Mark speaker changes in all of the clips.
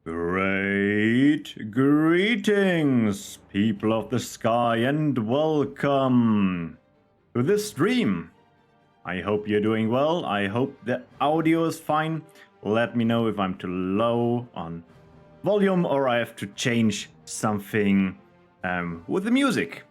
Speaker 1: Great greetings, people of the sky, and welcome to this stream. I hope you're doing well. I hope the audio is fine. Let me know if I'm too low on volume or I have to change something with the music.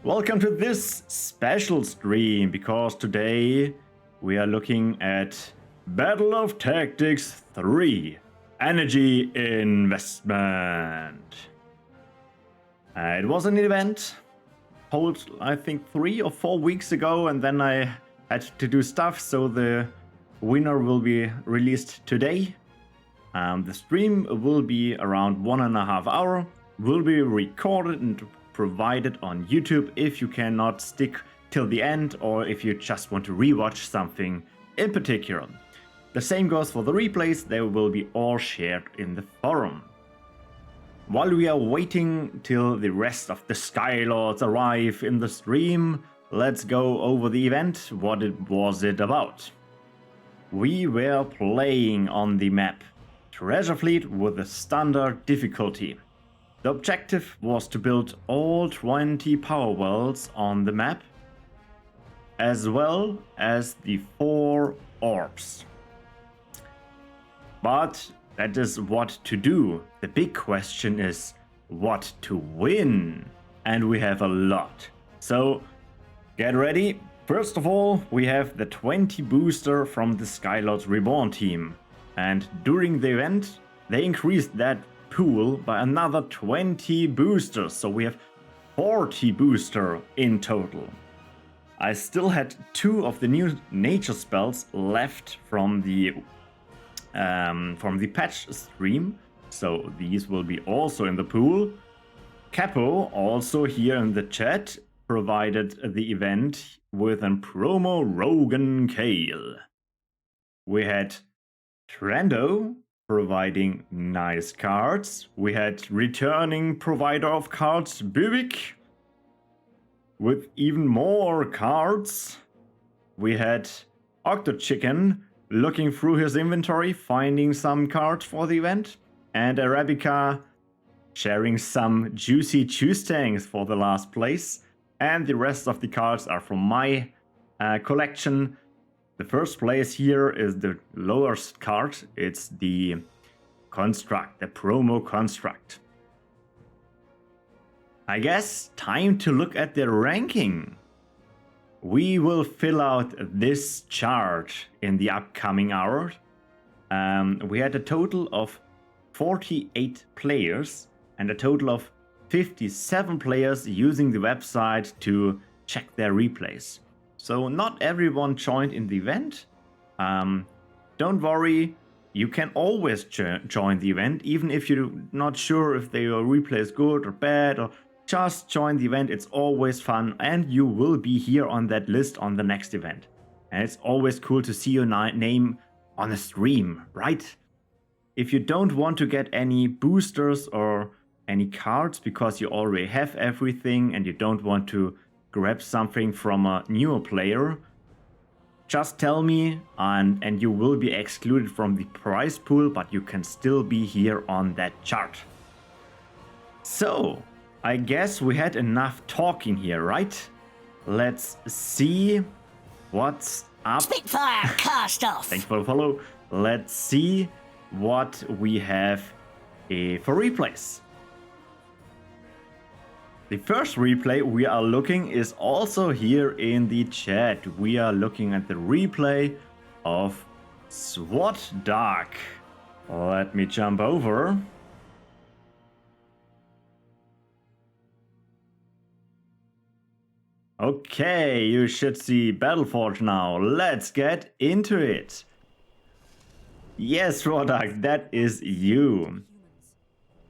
Speaker 1: Welcome to this special stream, because today we are looking at Battle of Tactics 3. Energy investment. It was an event held, I think, 3 or 4 weeks ago, and then I had to do stuff, so the winner will be released today. The stream will be around 1.5 hours, will be recorded and provided on YouTube if you cannot stick till the end, or if you just want to rewatch something in particular. The same goes for the replays, they will be all shared in the forum. While we are waiting till the rest of the Skylords arrive in the stream, let's go over the event. What was it about? We were playing on the map Treasure Fleet with a standard difficulty. The objective was to build all 20 power wells on the map, as well as the 4 orbs. But that is what to do. The big question is what to win. And we have a lot. So get ready. First of all, we have the 20 booster from the Skylords Reborn team. And during the event, they increased that pool by another 20 boosters. So we have 40 booster in total. I still had 2 of the new nature spells left from the patch stream, so these will be also in the pool. Capo, also here in the chat, provided the event with a promo Rogan Kale. We had Trando providing nice cards. We had returning provider of cards Bivik with even more cards. We had Octochicken looking through his inventory, finding some cards for the event, and Arabica sharing some juicy Tuestangs for the last place, and the rest of the cards are from my collection. The first place here is the lowest card. It's the Construct, the promo Construct. I guess time to look at the ranking. We will fill out this chart in the upcoming hours. We had a total of 48 players and a total of 57 players using the website to check their replays. So not everyone joined in the event. Don't worry, you can always join the event, even if you're not sure if your replay is good or bad, or just join the event. It's always fun, and you will be here on that list on the next event. And it's always cool to see your name on a stream, right? If you don't want to get any boosters or any cards because you already have everything and you don't want to grab something from a newer player, just tell me and you will be excluded from the prize pool, but you can still be here on that chart. So I guess we had enough talking here, right? Let's see what's up.
Speaker 2: Spitfire, cast off!
Speaker 1: Thanks for the follow. Let's see what we have for replays. The first replay we are looking is also here in the chat. We are looking at the replay of SWATDuck. Let me jump over. Okay, you should see Battleforge now. Let's get into it. Yes, SWATDuck, that is you.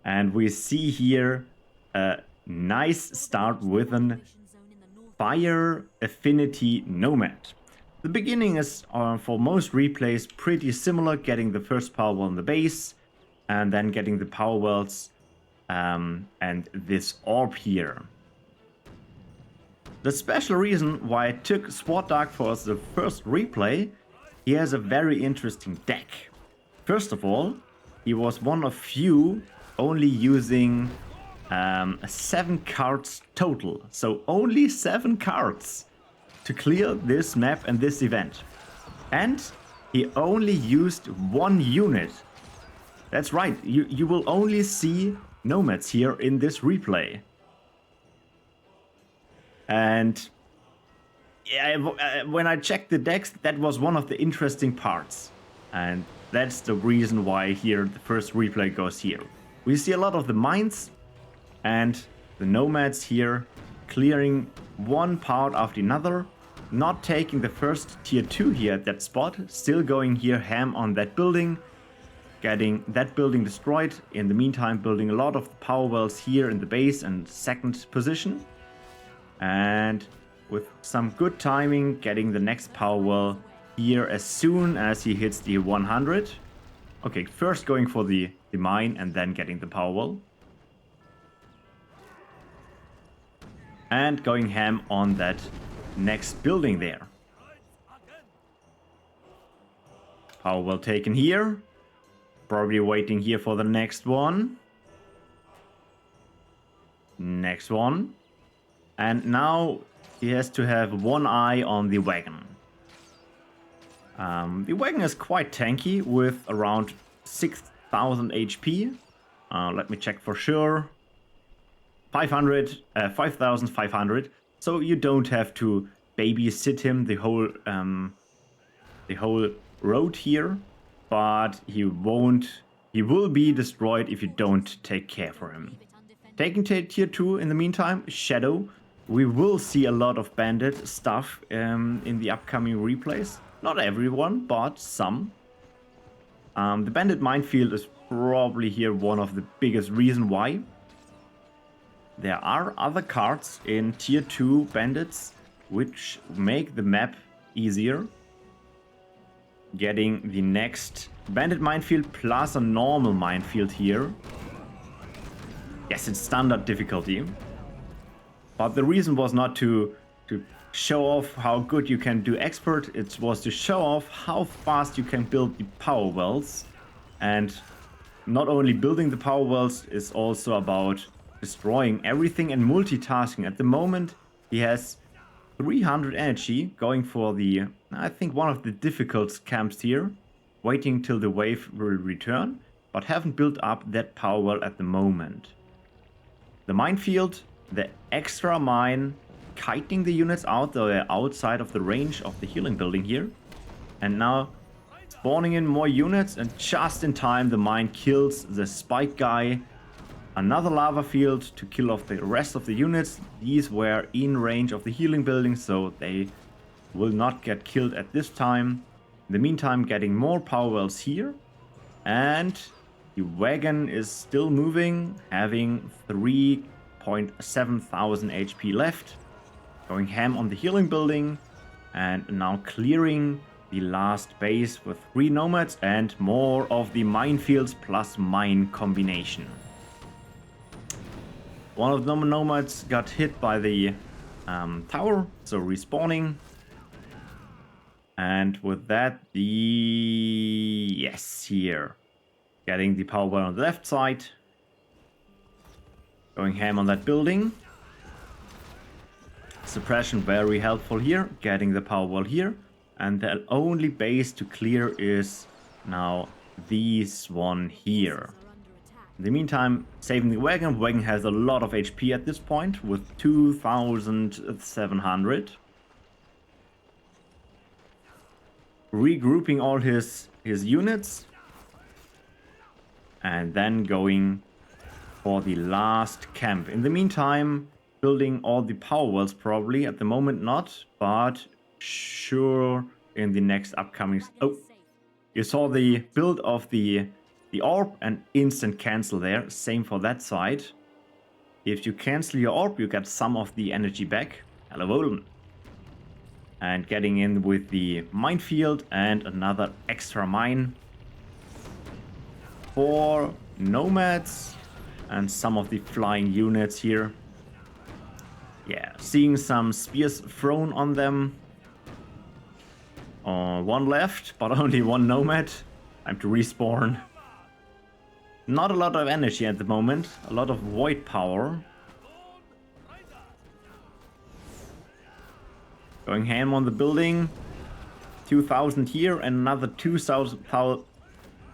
Speaker 1: And we see here a nice start with an Fire Affinity Nomad. The beginning is, for most replays, pretty similar, getting the first power well on the base, and then getting the power wells and this orb here. The special reason why I took SWATDuck for the first replay, he has a very interesting deck. First of all, he was one of few only using 7 cards total. So only 7 cards to clear this map and this event. And he only used 1 unit. That's right, you will only see nomads here in this replay. And yeah, when I checked the decks, that was one of the interesting parts. And that's the reason why here the first replay goes here. We see a lot of the mines and the nomads here clearing one part after another, not taking the first tier 2 here at that spot, still going here ham on that building, getting that building destroyed. In the meantime, building a lot of power wells here in the base and second position. And with some good timing, getting the next power well here as soon as he hits the 100. Okay, first going for the mine and then getting the power well. And going ham on that next building there. Power well taken here. Probably waiting here for the next one. Next one. And now he has to have one eye on the wagon. The wagon is quite tanky with around 6,000 HP. Let me check for sure. 5,500. So you don't have to babysit him the whole road here. But he will be destroyed if you don't take care for him. Taking tier 2 in the meantime, Shadow. We will see a lot of bandit stuff in the upcoming replays. Not everyone, but some. The bandit minefield is probably here one of the biggest reason why. There are other cards in tier 2 bandits which make the map easier. Getting the next bandit minefield plus a normal minefield here. Yes, it's standard difficulty. But the reason was not to show off how good you can do expert. It was to show off how fast you can build the power wells. And not only building the power wells is also about destroying everything and multitasking. At the moment, he has 300 energy going for the, I think, one of the difficult camps here. Waiting till the wave will return, but haven't built up that power well at the moment. The minefield, the extra mine, kiting the units out, though they're outside of the range of the healing building here. And now spawning in more units, and just in time the mine kills the spike guy. Another lava field to kill off the rest of the units. These were in range of the healing building, so they will not get killed at this time. In the meantime, getting more power wells here. And the wagon is still moving, having 3,700 HP left. Going ham on the healing building. And now clearing the last base with 3 nomads and more of the minefields plus mine combination. One of the nomads got hit by the tower, so respawning. And with that, yes, here. Getting the power well on the left side. Going ham on that building. Suppression very helpful here. Getting the power well here. And the only base to clear is now this one here. In the meantime, saving the wagon. Wagon has a lot of HP at this point with 2,700. Regrouping all his units. And then going for the last camp. In the meantime, building all the power wells probably. At the moment not, but sure in the next upcoming... Oh, you saw the build of the orb and instant cancel there. Same for that side. If you cancel your orb, you get some of the energy back. Hello, Volan. And getting in with the minefield and another extra mine. 4 nomads and some of the flying units here. Yeah, seeing some spears thrown on them. One left, but only 1 nomad. Time to respawn. Not a lot of energy at the moment, a lot of void power. Going ham on the building. 2,000 here and another 2,000 power.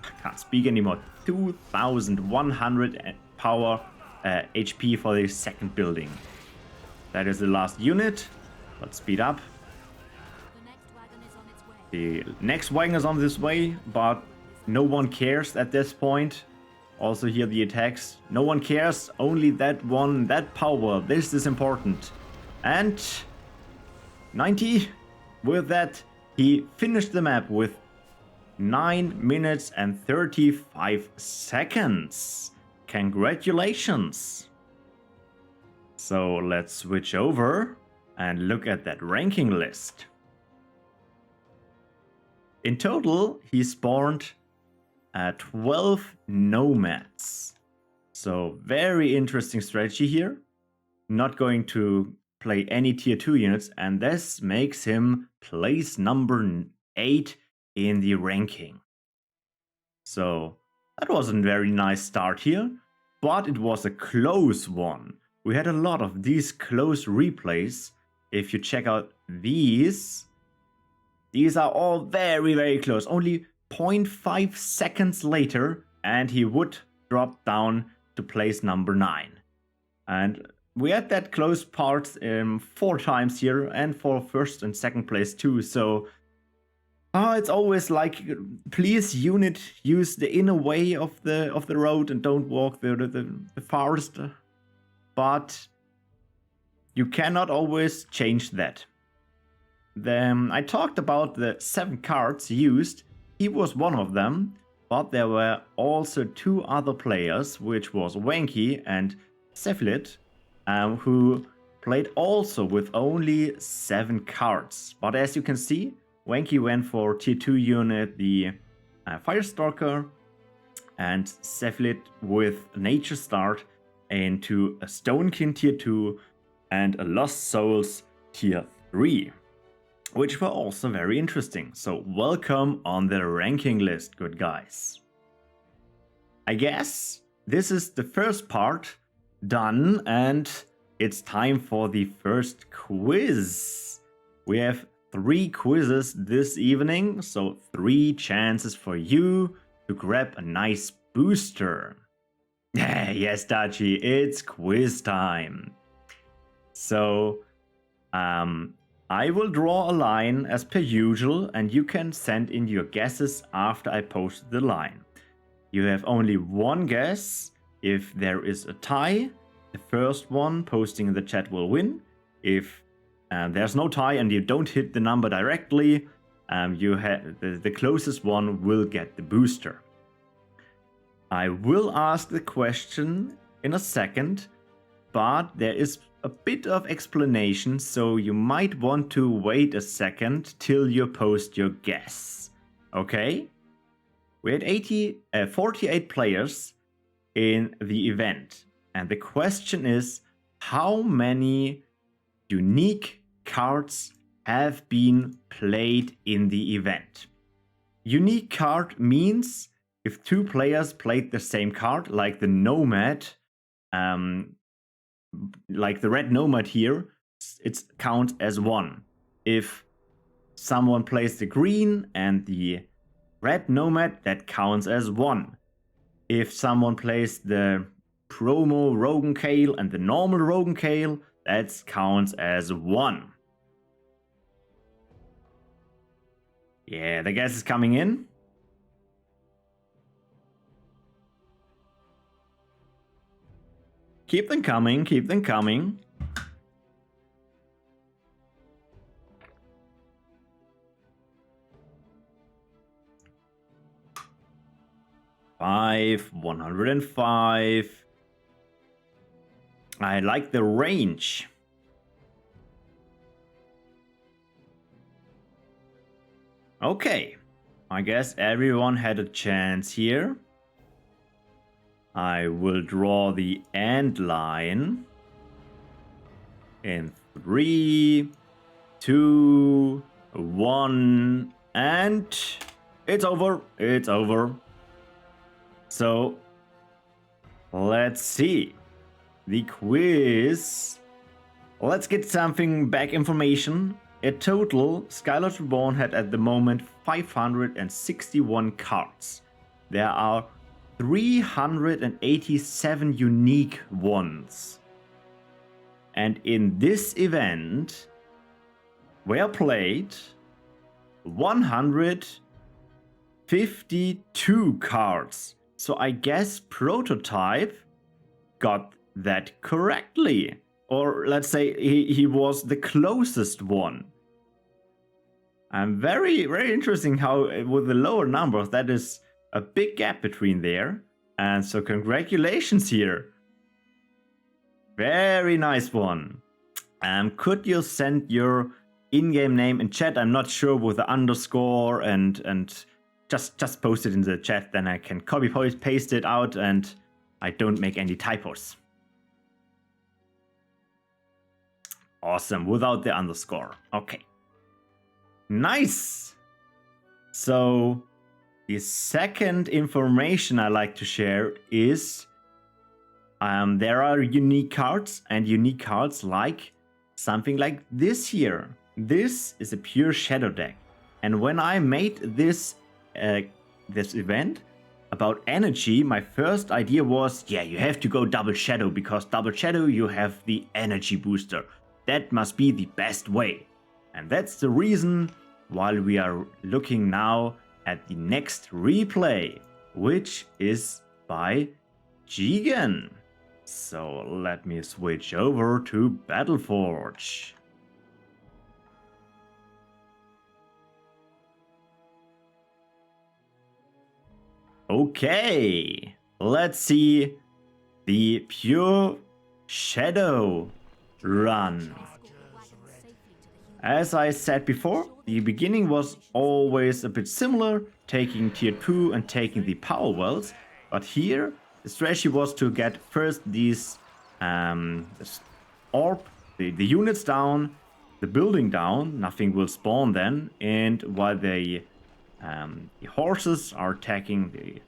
Speaker 1: I can't speak anymore. 2,100 power HP for the second building. That is the last unit. Let's speed up. The next wagon is on this way, but no one cares at this point. Also here the attacks. No one cares, only that one, that power. This is important. And 90. With that, he finished the map with 9 minutes and 35 seconds. Congratulations. So let's switch over and look at that ranking list. In total, he spawned 12 nomads. So very interesting strategy here. Not going to play any tier 2 units, and this makes him place number 8 in the ranking. So that was a very nice start here, but it was a close one. We had a lot of these close replays. If you check out these are all very, very close. Only 0.5 seconds later, and he would drop down to place number 9. And we had that close part 4 times here, and for first and second place too. So it's always like, please unit, use the inner way of the road and don't walk the forest. But you cannot always change that. Then I talked about the 7 cards used. He was one of them, but there were also 2 other players, which was Wanky and Cephalit, who played also with only 7 cards. But as you can see, Wanky went for tier 2 unit, the Firestalker, and Cephalit with Nature Start into a Stonekin tier 2 and a Lost Souls tier 3. Which were also very interesting. So welcome on the ranking list, good guys. I guess this is the first part done, and it's time for the first quiz. We have 3 quizzes this evening, so 3 chances for you to grab a nice booster. Yes, Dachi, it's quiz time. So, I will draw a line as per usual, and you can send in your guesses after I post the line. You have only 1 guess. If there is a tie, the first one posting in the chat will win. If there's no tie and you don't hit the number directly, the closest one will get the booster. I will ask the question in a second, but there is a bit of explanation, so you might want to wait a second till you post your guess. Okay? We had 48 players in the event, and the question is, how many unique cards have been played in the event? Unique card means if 2 players played the same card, like the Nomad, like the red Nomad here, it counts as 1. If someone plays the green and the red Nomad, that counts as 1. If someone plays the promo Rogan Kale and the normal Rogan Kale, that counts as 1. Yeah, the guess is coming in. Keep them coming, keep them coming. Five, 105. I like the range. Okay, I guess everyone had a chance here. I will draw the end line in 3, 2, 1, and it's over. It's over. So let's see. The quiz. Let's get something back information. In total, Skylord Reborn had at the moment 561 cards. There are 387 unique ones. And in this event were played 152 cards. So I guess Prototype got that correctly. Or let's say he was the closest one. And very, very interesting how with the lower numbers, that is a big gap between there. And so congratulations here. Very nice one. Could you send your in-game name in chat? I'm not sure with the underscore and just post it in the chat, then I can copy paste it out and I don't make any typos. Awesome, without the underscore. Okay. Nice. So the second information I like to share is there are unique cards, and unique cards like something like this here. This is a pure shadow deck. And when I made this this event about energy, my first idea was, yeah, you have to go double shadow, because double shadow you have the energy booster. That must be the best way. And that's the reason why we are looking now at the next replay, which is by Jigen. So let me switch over to Battleforge. Okay, let's see the pure shadow run. As I said before, the beginning was always a bit similar, taking tier 2 and taking the power wells, but here the strategy was to get first these orb, the units down, the building down, nothing will spawn then, and while the horses are attacking the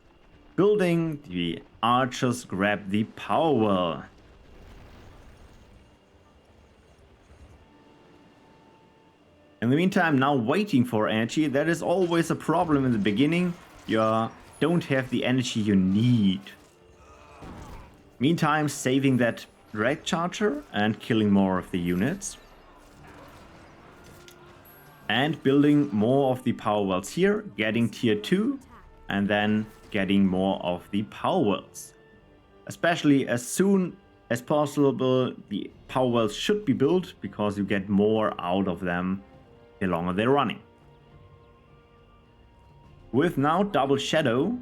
Speaker 1: building, the archers grab the power well. In the meantime, now waiting for energy. That is always a problem in the beginning. You don't have the energy you need. Meantime, saving that red charger and killing more of the units. And building more of the power wells here, getting tier 2, and then getting more of the power wells. Especially as soon as possible, the power wells should be built, because you get more out of them the longer they're running. With now double shadow,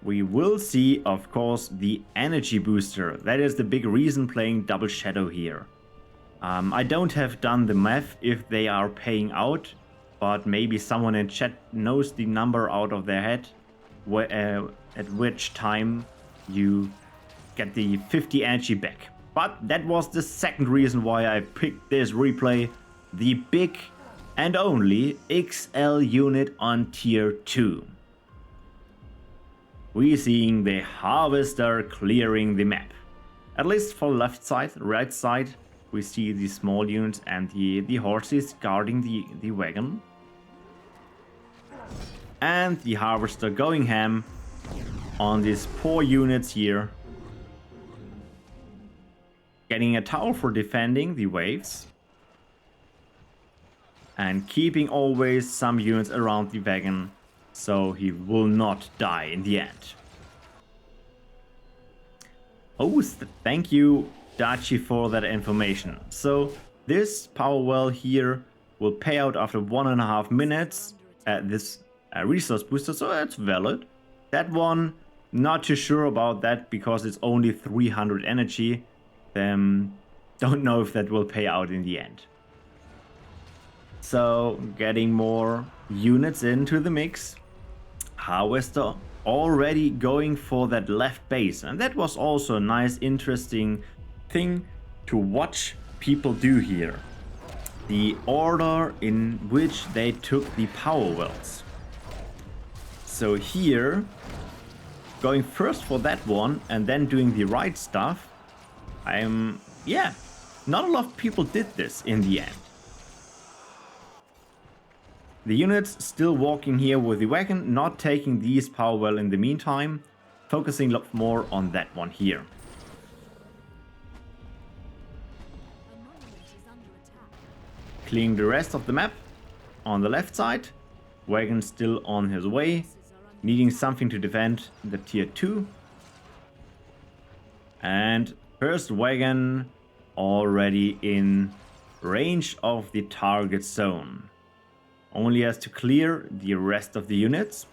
Speaker 1: we will see, of course, the energy booster. That is the big reason playing double shadow here. I don't have done the math if they are paying out, but maybe someone in chat knows the number out of their head, at which time you get the 50 energy back. But that was the second reason why I picked this replay, the big and only XL unit on tier 2. We seeing the harvester clearing the map. At least for left side, right side, we see the small units and the horses guarding the wagon. And the harvester going ham on these poor units here. Getting a tower for defending the waves. And keeping always some units around the wagon, so he will not die in the end. Oh, thank you, Dachi, for that information. So this power well here will pay out after 1.5 minutes at this resource booster, so that's valid. That one, not too sure about that, because it's only 300 energy. Don't know if that will pay out in the end. So, getting more units into the mix. Harvester already going for that left base. And that was also a nice, interesting thing to watch people do here. The order in which they took the power wells. So here, going first for that one and then doing the right stuff. Yeah, not a lot of people did this in the end. The units still walking here with the wagon, not taking these power well in the meantime, focusing a lot more on that one here. Clearing the rest of the map on the left side. Wagon still on his way, needing something to defend the tier 2. And first wagon already in range of the target zone. Only has to clear the rest of the units.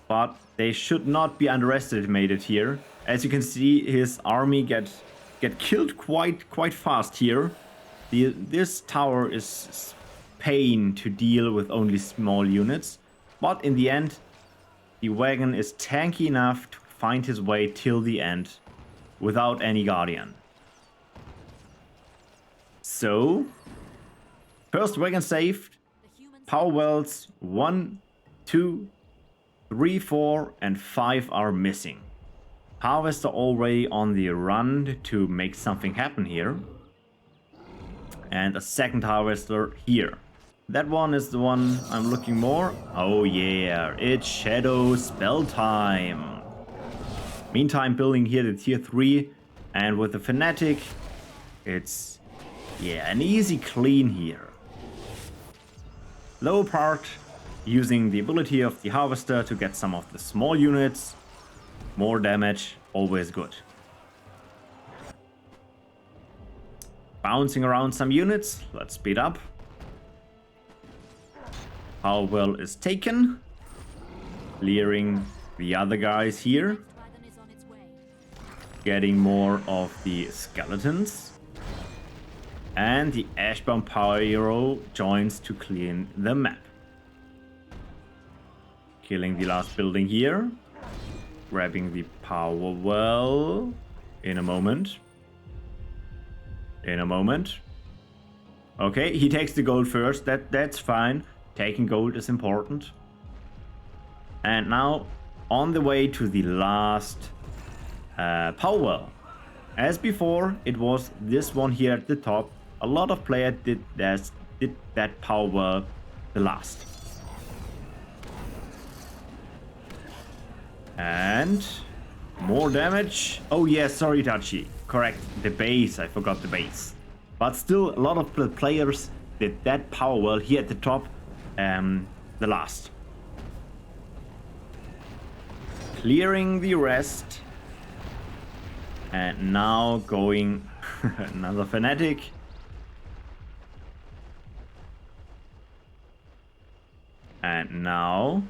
Speaker 1: But they should not be underestimated here. As you can see, his army get killed quite fast here. This tower is pain to deal with only small units. But in the end, the wagon is tanky enough to find his way till the end without any guardian. So, first wagon saved. Power wells 1, 2, 3, 4 and 5 are missing. Harvester already on the run to make something happen here. And a second harvester here. That one is the one I'm looking more. Oh yeah, it's Shadow spell time. Meantime, building here the tier 3. And with the Fanatic, it's an easy clean here. Lower part, using the ability of the Harvester to get some of the small units. More damage, always good. Bouncing around some units, let's speed up. Power well is taken. Clearing the other guys here. Getting more of the skeletons. And the Ashbound Power Hero joins to clean the map. Killing the last building here. Grabbing the power well. In a moment. Okay, he takes the gold first. That's fine. Taking gold is important. And now on the way to the last power well. As before, it was this one here at the top. A lot of players did that power well the last. And more damage. Oh yeah, sorry Tachi. Correct, the base. I forgot the base. But still, a lot of players did that power well here at the top. The last. Clearing the rest. And now going another Fanatic. And now,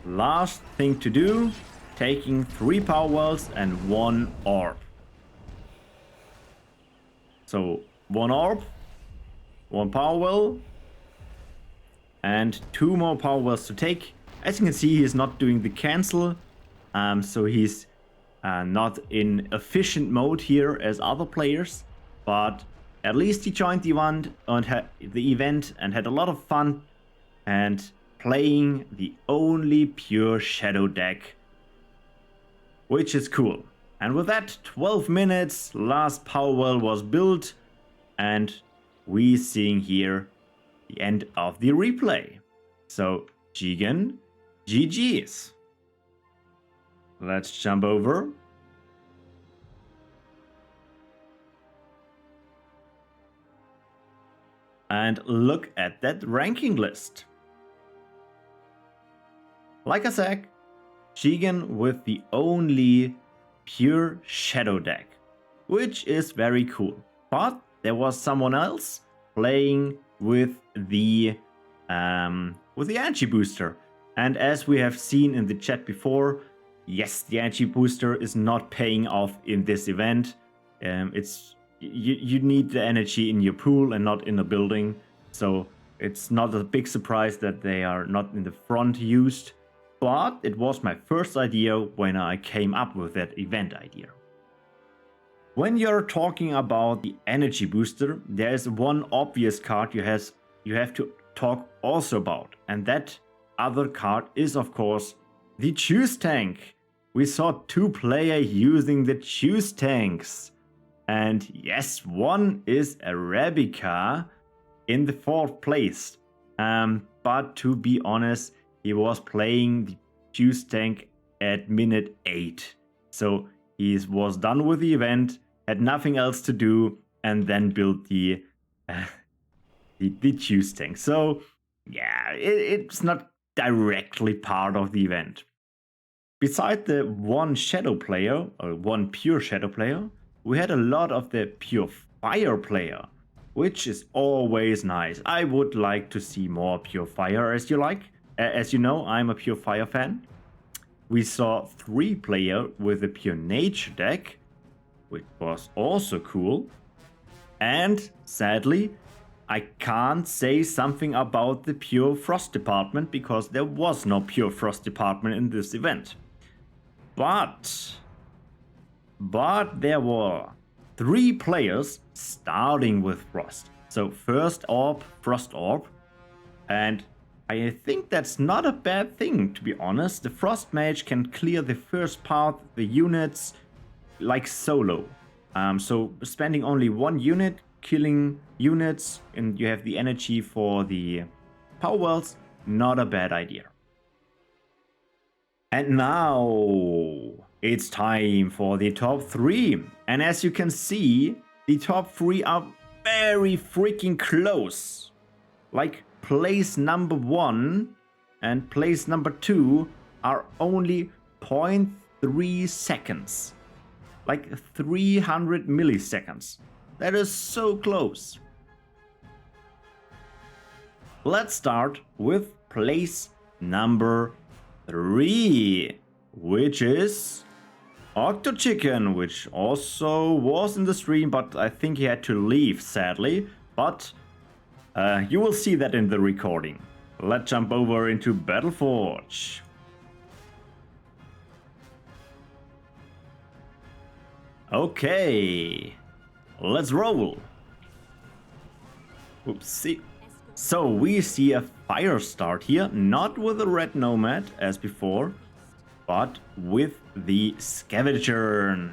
Speaker 1: last thing to do, taking 3 power wells and 1 orb. So 1 orb, 1 power well, and 2 more power wells to take. As you can see, he's not doing the cancel, so he's not in efficient mode here as other players, but at least he joined the event and had a lot of fun and playing the only pure Shadow deck, which is cool. And with that, 12 minutes, last power well was built, and we seeing here the end of the replay. So, Jigen, GG's. Let's jump over. And look at that ranking list. Like I said, Jigen with the only pure Shadow deck, which is very cool. But there was someone else playing with the energy booster, and as we have seen in the chat before, yes, the energy booster is not paying off in this event. You need the energy in your pool and not in a building, so it's not a big surprise that they are not in the front used. But it was my first idea when I came up with that event idea. When you're talking about the energy booster, there is one obvious card you have to talk also about, and that other card is of course the Choose Tank. We saw 2 players using the Choose Tanks. And yes, one is Arabica in the 4th place. But to be honest, he was playing the Choose Tank at minute 8. So he was done with the event, had nothing else to do, and then built the Choose Tank. So yeah, it's not directly part of the event. Beside the one shadow player, or one pure shadow player, we had a lot of the pure fire player, which is always nice. I would like to see more pure fire, as you know, I'm a pure fire fan. We saw 3 player with a pure nature deck, which was also cool. And sadly, I can't say something about the pure frost department because there was no pure frost department in this event. But there were 3 players starting with frost. So first orb, frost orb. And I think that's not a bad thing, to be honest. The frost mage can clear the first part, the units, like solo. So spending only 1 unit, killing units, and you have the energy for the power wells, not a bad idea. And now it's time for the top 3. And as you can see, the top 3 are very freaking close. Like place number 1 and place number 2 are only 0.3 seconds. Like 300 milliseconds. That is so close. Let's start with place number 3, which is Octochicken, which also was in the stream, but I think he had to leave, sadly. But you will see that in the recording. Let's jump over into Battleforge. Okay, let's roll. Oopsie. So we see a fire start here, not with a red nomad as before, but with the scavenger.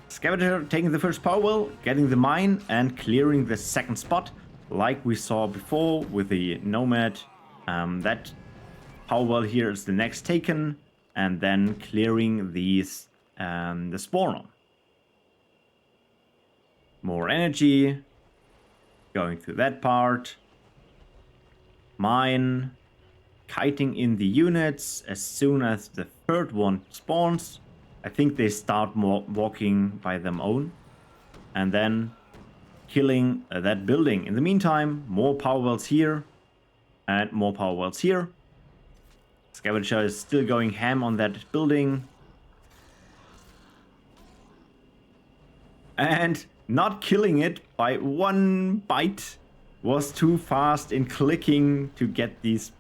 Speaker 1: Scavenger taking the first power well, getting the mine and clearing the second spot, like we saw before with the nomad. That power well here is the next taken, and then clearing these the spawner. More energy. Going through that part. Mine. Kiting in the units as soon as the third one spawns. I think they start walking by them own. And then killing that building. In the meantime, more power wells here. And more power wells here. Scavenger is still going ham on that building. And not killing it by 1 bite was too fast in clicking to get these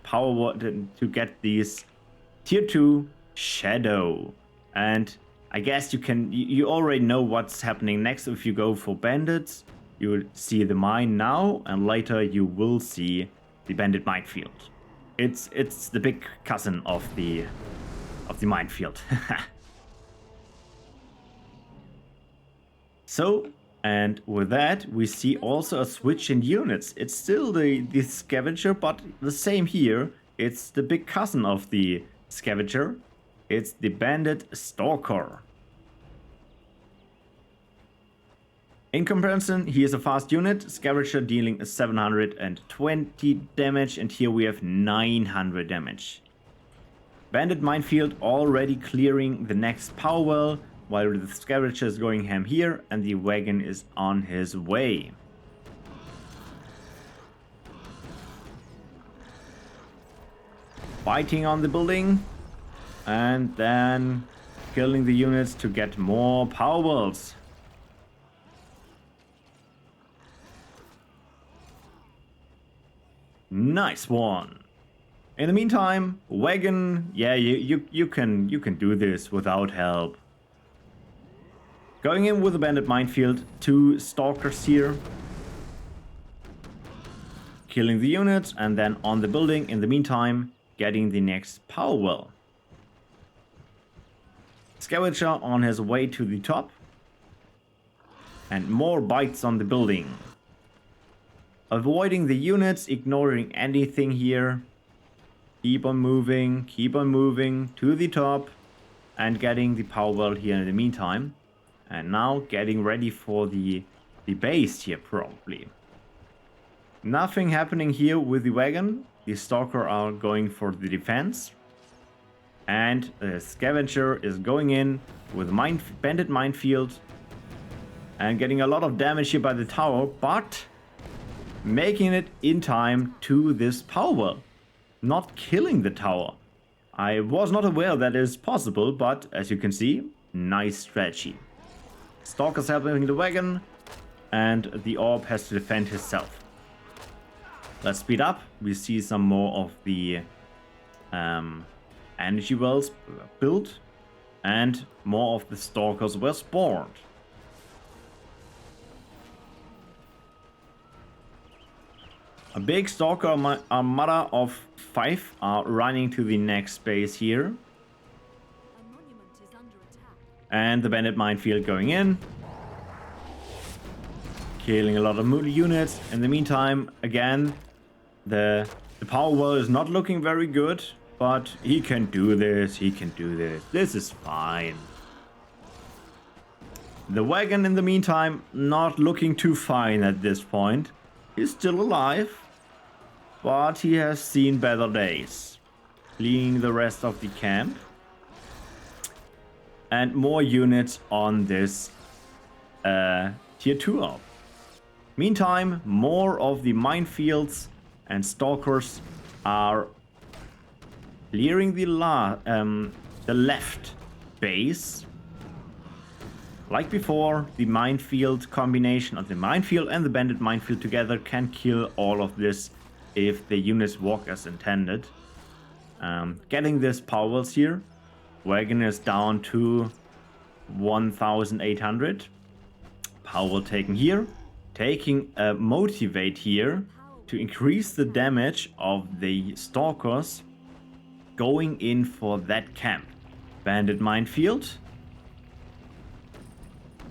Speaker 1: tier 2 shadow. And I guess you already know what's happening next. If you go for bandits, you will see the mine now, and later you will see the bandit minefield. It's the big cousin of the minefield. So, and with that, we see also a switch in units. It's still the scavenger, but the same here. It's the big cousin of the scavenger. It's the bandit stalker. In comparison, he is a fast unit. Scavenger dealing 720 damage, and here we have 900 damage. Bandit minefield already clearing the next power well, while the scavenger is going ham here, and the wagon is on his way. Biting on the building, and then killing the units to get more power wells. Nice one. In the meantime, wagon, yeah, you can do this without help. Going in with a bandit minefield, 2 stalkers here. Killing the units, and then on the building in the meantime, getting the next power well. Scavenger on his way to the top. And more bites on the building. Avoiding the units, ignoring anything here. Keep on moving to the top. And getting the power well here in the meantime. And now getting ready for the base here probably. Nothing happening here with the wagon. The stalker are going for the defense. And the scavenger is going in with bandit minefield. And getting a lot of damage here by the tower. But making it in time to this power well. Not killing the tower. I was not aware that is possible, but as you can see, nice strategy. Stalker's helping the wagon, and the orb has to defend himself. Let's speed up. We see some more of the energy wells built, and more of the stalkers were spawned. A big stalker armada of 5 are running to the next base here. And the bandit minefield going in. Killing a lot of units. In the meantime, again, the power well is not looking very good. But he can do this, This is fine. The wagon, in the meantime, not looking too fine at this point. He's still alive. But he has seen better days. Cleaning the rest of the camp. And more units on this tier 2 up. Meantime, more of the minefields and stalkers are clearing the left base. Like before, the minefield combination of the minefield and the bandit minefield together can kill all of this if the units walk as intended. Getting this powers here. Wagon is down to 1,800. Power taken here. Taking a motivate here to increase the damage of the stalkers. Going in for that camp. Bandit minefield.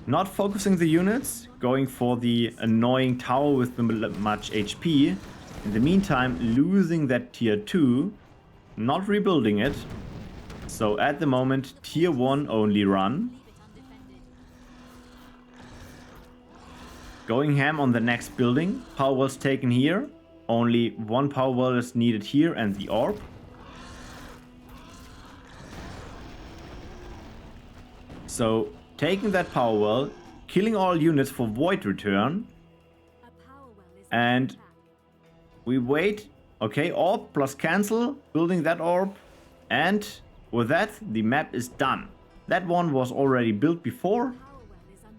Speaker 1: Not focusing the units. Going for the annoying tower with the much HP. In the meantime, losing that tier 2, not rebuilding it. So at the moment, tier 1 only run. Going ham on the next building. Power wells taken here. Only one power well is needed here and the orb. So taking that power well, killing all units for void return. And we wait. Okay, orb plus cancel. Building that orb. And with that, the map is done. That one was already built before.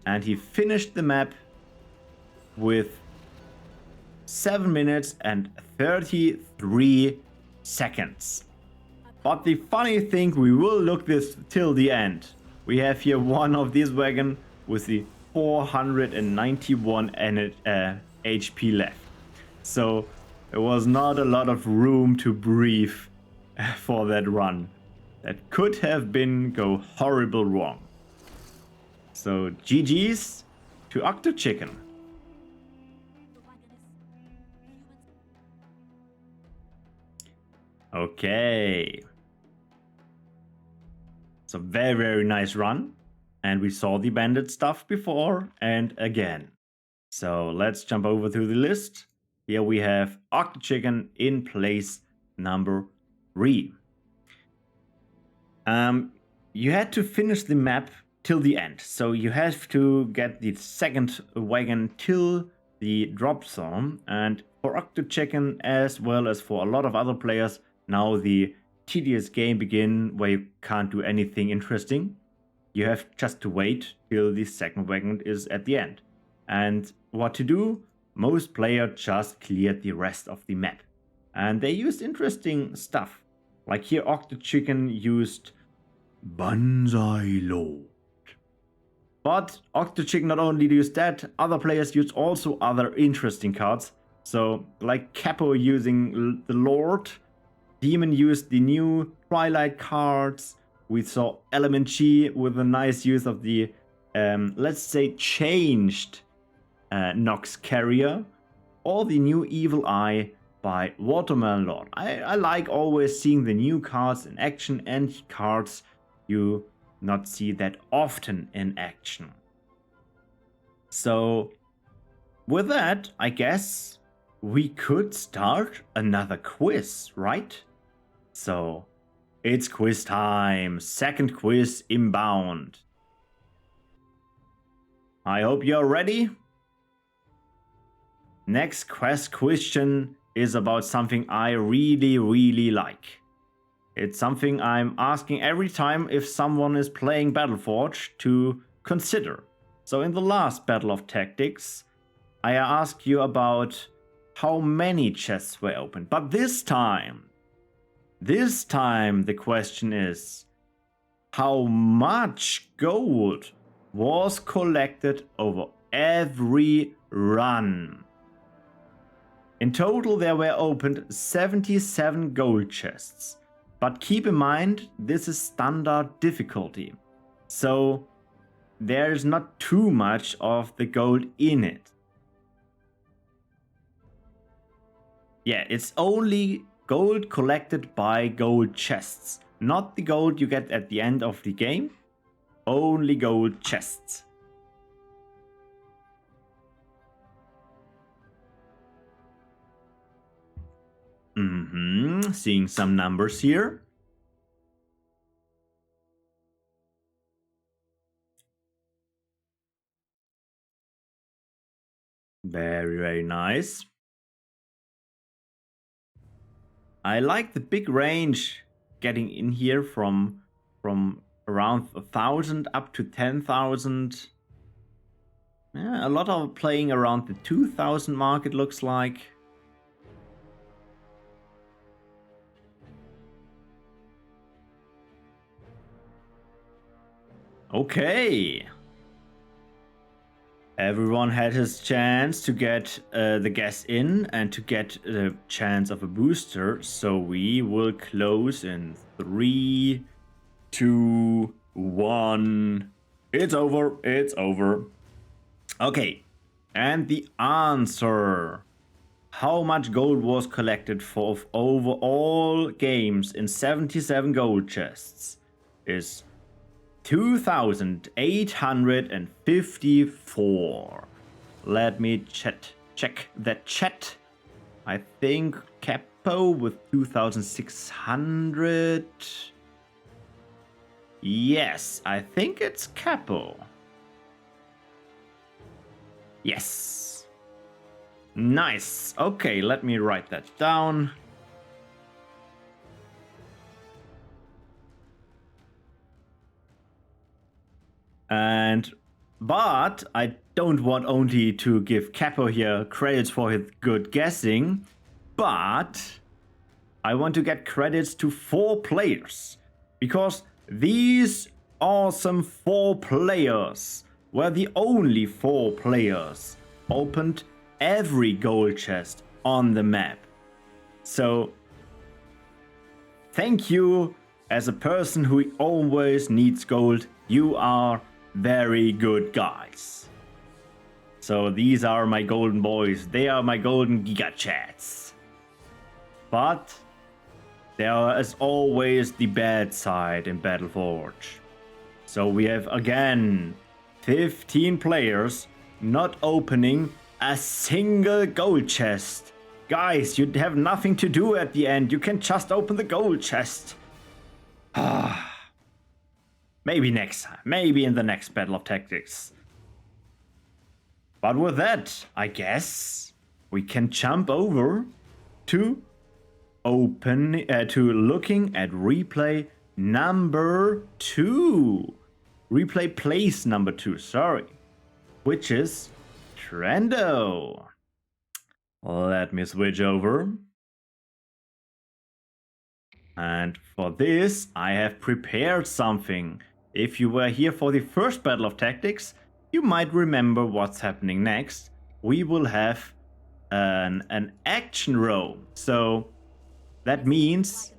Speaker 1: And he finished the map with 7 minutes and 33 seconds. But the funny thing, we will look this till the end. We have here one of these wagon with the 491 HP left. So there was not a lot of room to breathe for that run. That could have go horrible wrong. So GG's to Octochicken. Okay. So very, very nice run. And we saw the bandit stuff before and again. So let's jump over to the list. Here we have Octochicken in place number 3. You had to finish the map till the end. So you have to get the second wagon till the drop zone. And for Octochicken, as well as for a lot of other players, now the tedious game begin where you can't do anything interesting. You have just to wait till the second wagon is at the end. And what to do? Most players just cleared the rest of the map. And they used interesting stuff. Like here Octochicken used Banzai Lord. But Octochicken not only used that, other players used also other interesting cards. So like Capo using the Lord. Demon used the new Twilight cards. We saw Element Chi with a nice use of the, let's say, changed Nox Carrier. Or the new Evil Eye by Watermelon Lord. I like always seeing the new cards in action and cards you not see that often in action. So with that, I guess we could start another quiz, right? So it's quiz time. Second quiz inbound. I hope you're ready. Next question is about something I really like. It's something I'm asking every time if someone is playing Battleforge to consider. So in the last Battle of Tactics, I asked you about how many chests were opened. But this time the question is, how much gold was collected over every run? In total, there were opened 77 gold chests. But keep in mind, this is standard difficulty. So there is not too much of the gold in it. Yeah, it's only gold collected by gold chests. Not the gold you get at the end of the game. Only gold chests. Seeing some numbers here. Very nice. I like the big range getting in here from around 1,000 up to 10,000. Yeah, a lot of playing around the 2,000 mark, it looks like. Okay. Everyone had his chance to get the gas in and to get the chance of a booster. So we will close in 3, 2, 1. It's over. It's over. Okay. And the answer. How much gold was collected for over all games in 77 gold chests is 2,854. Let me check that chat. I think Capo with 2,600. Yes, I think it's Capo. Yes. Nice. Okay, let me write that down. But I don't want only to give Capo here credits for his good guessing, but I want to get credits to 4 players, because these awesome 4 players were the only 4 players opened every gold chest on the map. So thank you. As a person who always needs gold, you are very good guys. So these are my golden boys. They are my golden Giga Chats. But there is always the bad side in Battleforge. So we have again 15 players not opening a single gold chest. Guys, you have nothing to do at the end. You can just open the gold chest. Maybe next time. Maybe in the next Battle of Tactics. But with that, I guess we can jump over to looking at replay number 2. Replay place number 2, sorry. Which is Trando. Let me switch over. And for this, I have prepared something. If you were here for the first Battle of Tactics, you might remember what's happening next. We will have an action row. So That means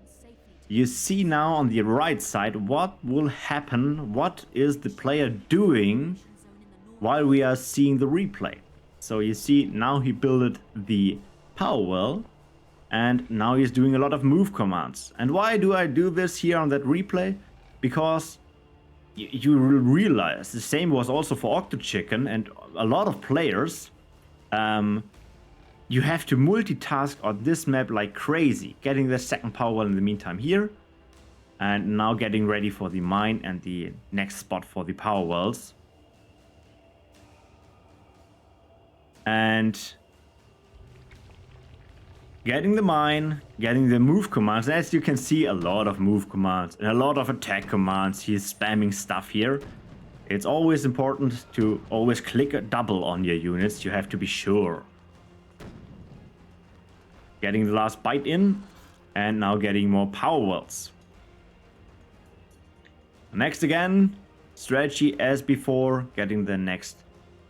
Speaker 1: you see now on the right side what will happen, what is the player doing while we are seeing the replay. So you see now he built the power well, and now he's doing a lot of move commands. And why do I do this here on that replay? Because you will realize the same was also for Octochicken and a lot of players. You have to multitask on this map like crazy, getting the second power well in the meantime here, and now getting ready for the mine and the next spot for the power wells. And getting the mine, getting the move commands. As you can see, a lot of move commands and a lot of attack commands. He's spamming stuff here. It's always important to always click a double on your units. You have to be sure. Getting the last bite in, and now getting more power wells. Next again, strategy as before, getting the next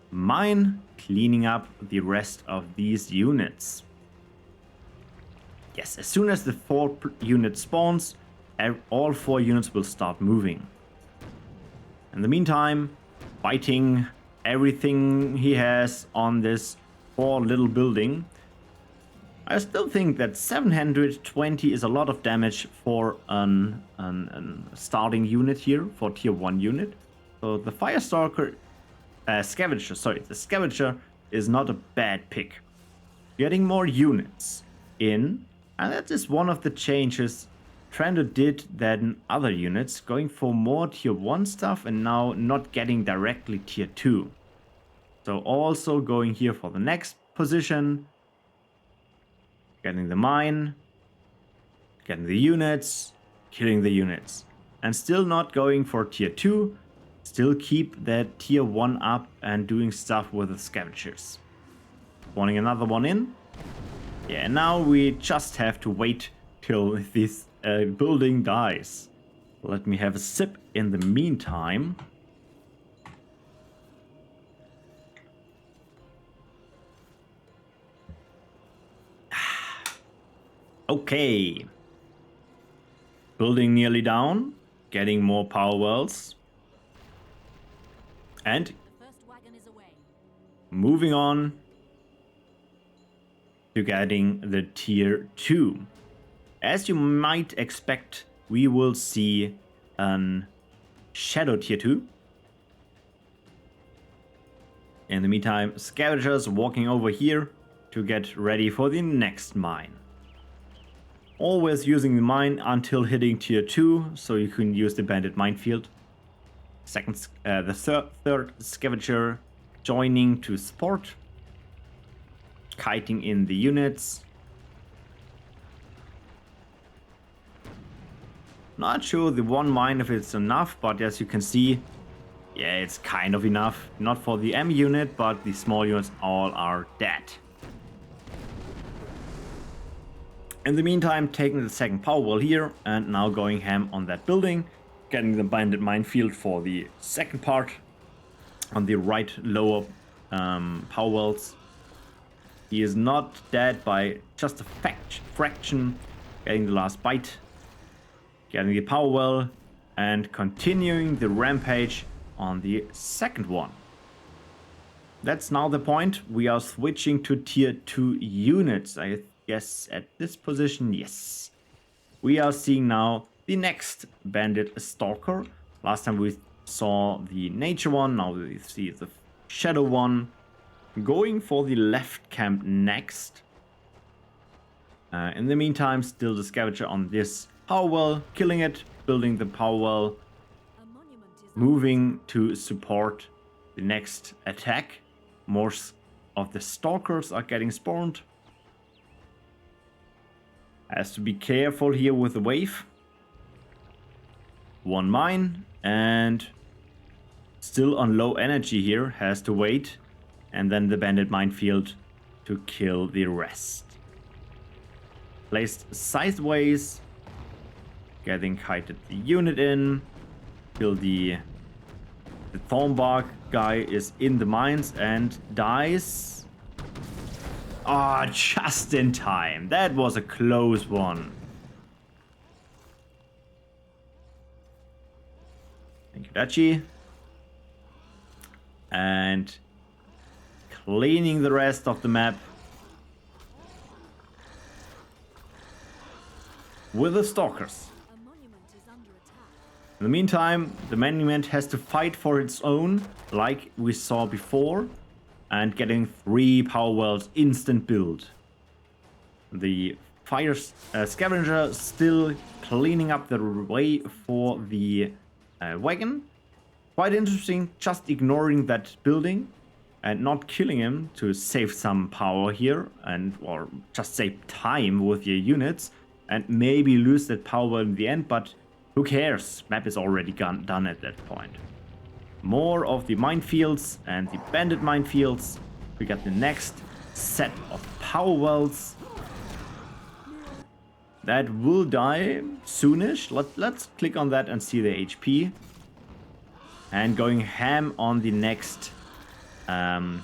Speaker 1: mine, cleaning up the rest of these units. Yes, as soon as the 4th unit spawns, all 4 units will start moving. In the meantime, biting everything he has on this 4 little building. I still think that 720 is a lot of damage for a starting unit here, for tier 1 unit. So the Firestalker, the Scavenger is not a bad pick. Getting more units in, and that is one of the changes Trando did than other units, going for more tier 1 stuff and now not getting directly tier 2. So also going here for the next position, getting the mine, getting the units, killing the units, and still not going for tier 2, still keep that tier 1 up and doing stuff with the scavengers. Wanting another one in. Yeah, now we just have to wait till this building dies. Let me have a sip in the meantime. Okay. Building nearly down, getting more power wells. And moving on to getting the tier 2. As you might expect, we will see an shadow tier 2. In the meantime, scavengers walking over here to get ready for the next mine. Always using the mine until hitting tier 2, so you can use the bandit minefield. The third scavenger joining to support. Kiting in the units. Not sure the 1 mine if it's enough, but as you can see, yeah, it's kind of enough. Not for the M unit, but the small units all are dead. In the meantime, taking the second power wall here and now going ham on that building, getting the bandit minefield for the second part on the right lower power wells. He is not dead by just a fraction. Getting the last bite, getting the power well, and continuing the rampage on the second one. That's now the point. We are switching to tier 2 units. I guess at this position, yes. We are seeing now the next bandit stalker. Last time we saw the nature one, now we see the shadow one. Going for the left camp next. In the meantime, still the scavenger on this power well, killing it, building the power well, moving to support the next attack. More of the stalkers are getting spawned. Has to be careful here with the wave. 1 mine, and still on low energy here, has to wait. And then the bandit minefield to kill the rest. Placed sideways, getting kited the unit in. Kill the Thornbark guy is in the mines and dies. Ah, just in time. That was a close one. Jutti. And cleaning the rest of the map with the stalkers. In the meantime, the monument has to fight for its own, like we saw before, and getting 3 power wells instant build. The fire scavenger still cleaning up the way for the wagon. Quite interesting, just ignoring that building and not killing him to save some power here, and or just save time with your units and maybe lose that power in the end, but who cares? Map is already done at that point. More of the minefields and the bandit minefields. We got the next set of power wells that will die soonish. Let's click on that and see the HP. And going ham on the next camp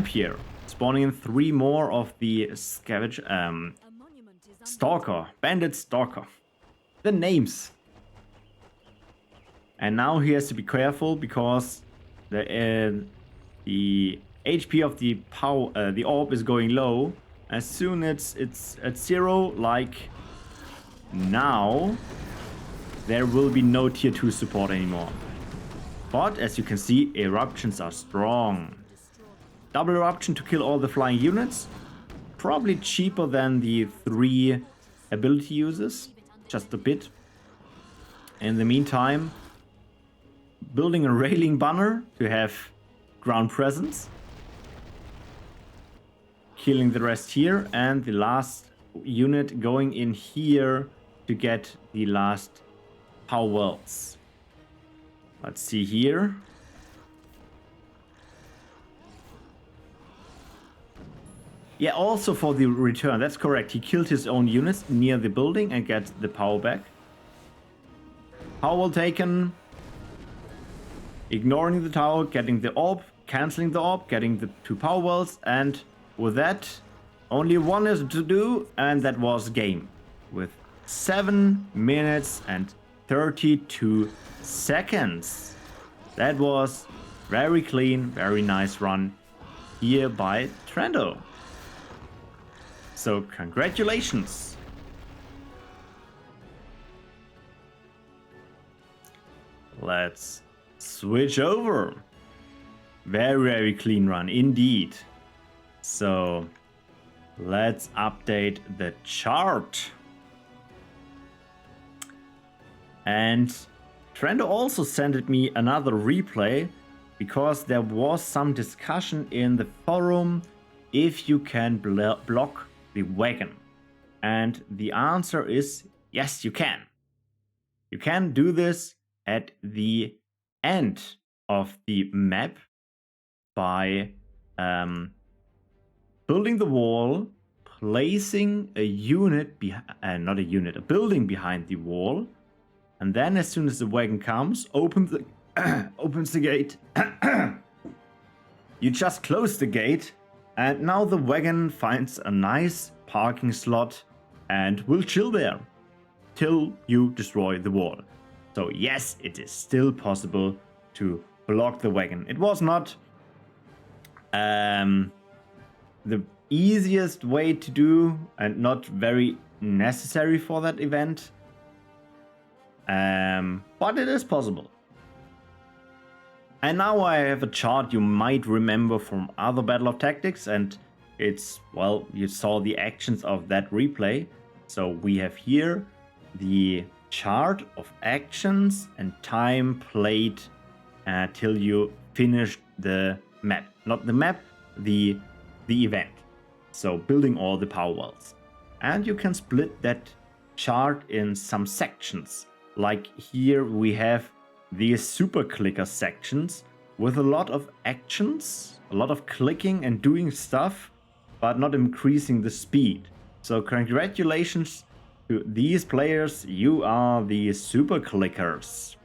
Speaker 1: here. Spawning in 3 more of the bandit stalker. The names. And now he has to be careful because the HP of the orb is going low. As soon as it's at 0, like now, there will be no tier 2 support anymore. But as you can see, eruptions are strong. Double eruption to kill all the flying units. Probably cheaper than the 3 ability users. Just a bit. In the meantime, building a railing banner to have ground presence. Killing the rest here, and the last unit going in here to get the last power wells. Let's see here. Yeah, also for the return, that's correct. He killed his own units near the building and get the power back. Power well taken. Ignoring the tower, getting the orb, cancelling the orb, getting the 2 power wells, and with that, only one is to do, and that was game. With 7 minutes and 32 seconds. That was very clean, very nice run here by Trando. So congratulations. Let's switch over. Very, very clean run indeed. So let's update the chart. And Trando also sent me another replay because there was some discussion in the forum if you can block the wagon. And the answer is yes, you can. You can do this at the end of the map by building the wall, placing a unit a building behind the wall, and then as soon as the wagon comes, opens the gate. You just close the gate, and now the wagon finds a nice parking slot and will chill there till you destroy the wall. So yes, it is still possible to block the wagon. It was not the easiest way to do and not very necessary for that event, but it is possible. And now I have a chart you might remember from other Battle of Tactics, and it's, well, you saw the actions of that replay. So we have here the chart of actions and time played till you finish the map. Not the map, the event. So building all the power wells. And you can split that chart in some sections. Like here we have these super clicker sections with a lot of actions, a lot of clicking and doing stuff, but not increasing the speed. So congratulations to these players, you are the super clickers.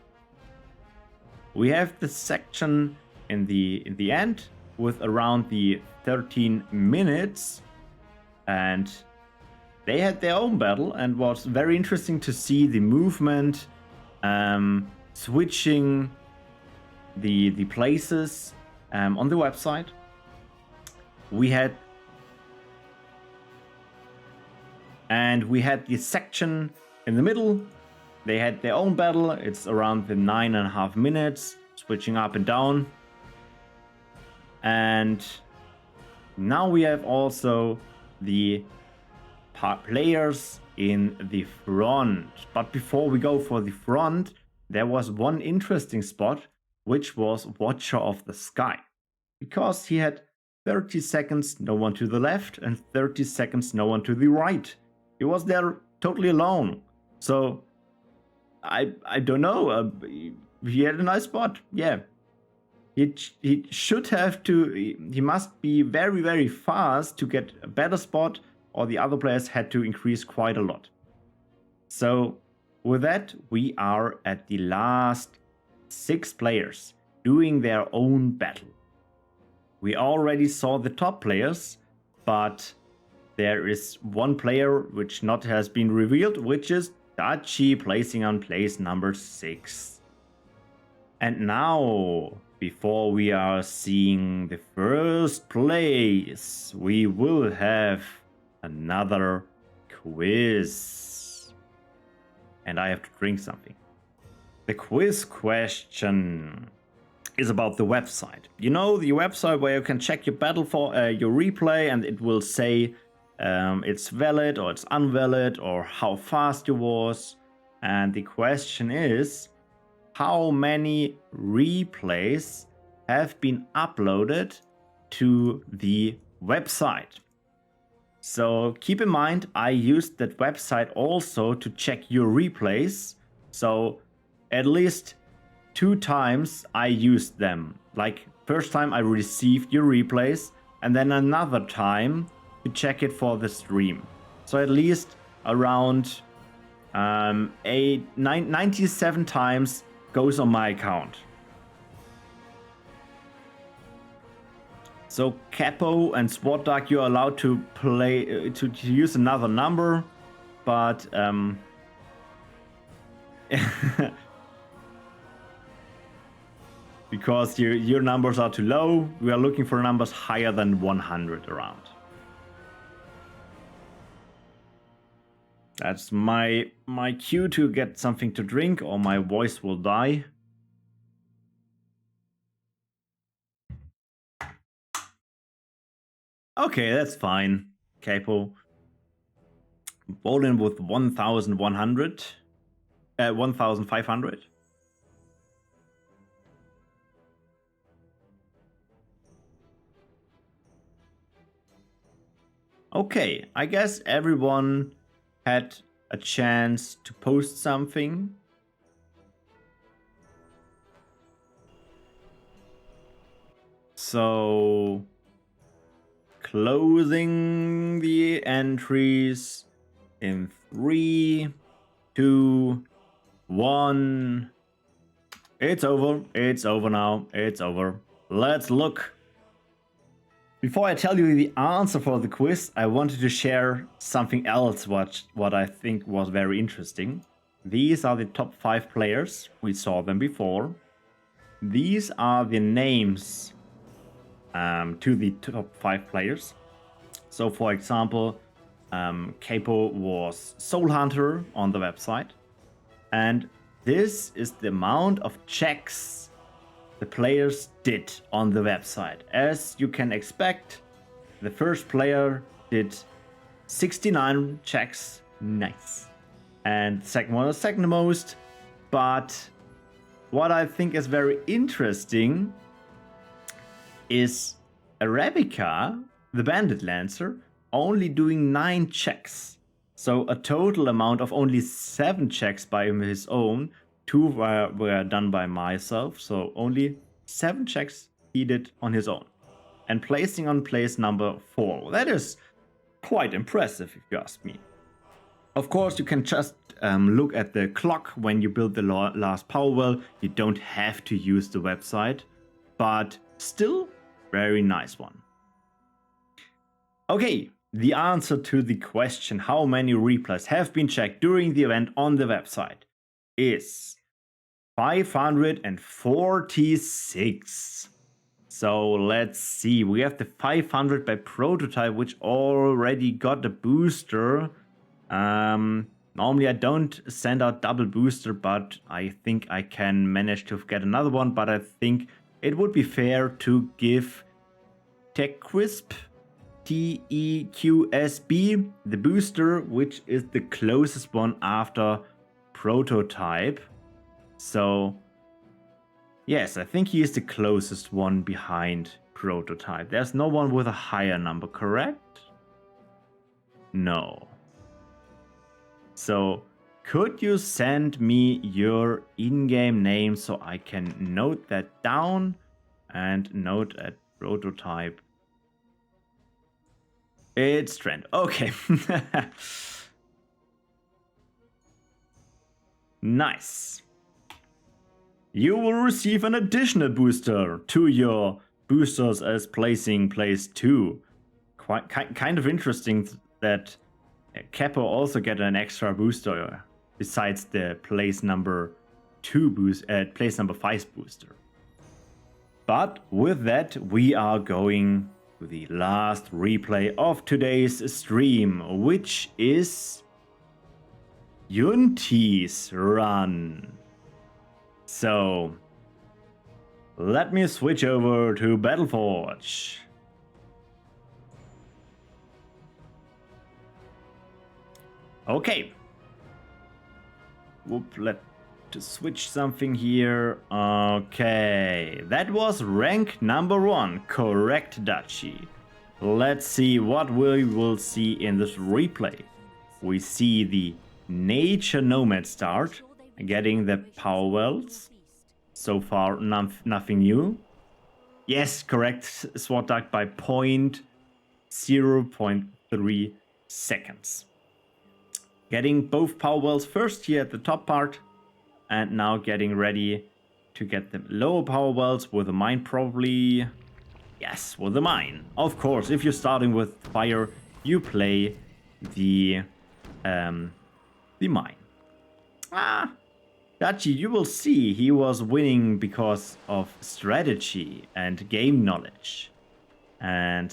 Speaker 1: We have the section in the end with around the 13 minutes, and they had their own battle, and was very interesting to see the movement switching the places on the website. We had the section in the middle. They had their own battle. It's around the 9.5 minutes, switching up and down. And now we have also the players in the front. But before we go for the front, there was one interesting spot, which was Watcher of the Sky. Because he had 30 seconds, no one to the left, and 30 seconds, no one to the right. He was there totally alone. So, I don't know. He had a nice spot. Yeah. He should have to. He must be very, very fast to get a better spot, or the other players had to increase quite a lot. So, with that, we are at the last 6 players doing their own battle. We already saw the top players, but there is one player which not has been revealed, which is Jutti, placing on place number 6. And now, before we are seeing the first place, we will have another quiz. And I have to drink something. The quiz question is about the website. You know, the website where you can check your battle for your replay, and it will say it's valid or it's invalid or how fast you was. And the question is, how many replays have been uploaded to the website? So keep in mind, I used that website also to check your replays. So at least 2 times I used them. Like, first time I received your replays, and then another time to check it for the stream. So at least around 97 times goes on my account. So Capo and SWATDuck, you're allowed to play to use another number, but because your numbers are too low, we are looking for numbers higher than 100 around. That's my cue to get something to drink, or my voice will die. Okay, that's fine. Capo. Bowling with 1,100. 1,500. Okay, I guess everyone had a chance to post something. So, closing the entries in 3, 2, 1. It's over. It's over now. It's over. Let's look. Before I tell you the answer for the quiz, I wanted to share something else what I think was very interesting. These are the top 5 players. We saw them before. These are the names to the top 5 players. So, for example, Capo was Soul Hunter on the website. And this is the amount of checks the players did on the website. As you can expect, the first player did 69 checks. Nice. And the second one was second most. But what I think is very interesting is Arabica, the Bandit Lancer, only doing 9 checks. So a total amount of only 7 checks by his own. 2 were done by myself, so only 7 checks he did on his own. And placing on place number 4. That is quite impressive, if you ask me. Of course, you can just look at the clock when you build the last power well. You don't have to use the website, but still, very nice one. Okay, the answer to the question how many replays have been checked during the event on the website is 546. So let's see. We have the 500 by prototype, which already got a booster. Normally I don't send out double booster, but I think I can manage to get another one. But I think it would be fair to give TechQuisp, TEQSB, the booster, which is the closest one after prototype. So yes, I think he is the closest one behind prototype. There's no one with a higher number, correct? No. So could you send me your in-game name so I can note that down and note at prototype? It's Trando. Okay. Nice. You will receive an additional booster to your boosters as placing place 2. Kind of interesting that Capo also get an extra booster besides the place number 2 boost, place number 5 booster. But with that, we are going to the last replay of today's stream, which is Jutti's run. So let me switch over to Battleforge. Okay. Whoop, let's switch something here. Okay, that was rank number 1. Correct, Dutchy. Let's see what we will see in this replay. We see the Nature Nomad start, getting the power wells. So far, nothing new. Yes, correct, SWATDuck by 0.3 seconds. Getting both power wells first here at the top part, and now getting ready to get the lower power wells with a mine probably. Yes, with a mine. Of course, if you're starting with fire, you play the mine. Dutchy, you will see he was winning because of strategy and game knowledge. And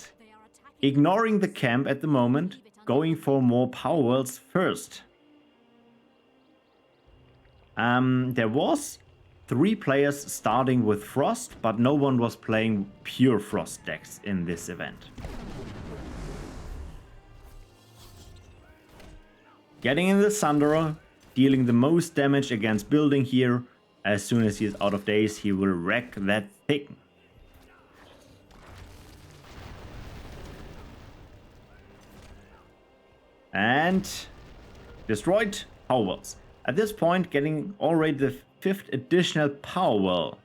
Speaker 1: ignoring the camp at the moment, going for more power wells first. There was 3 players starting with Frost, but no one was playing pure Frost decks in this event. Getting in the Thunderer, dealing the most damage against building here. As soon as he is out of days, he will wreck that thing. And destroyed power wells. At this point, getting already the 5th additional power well.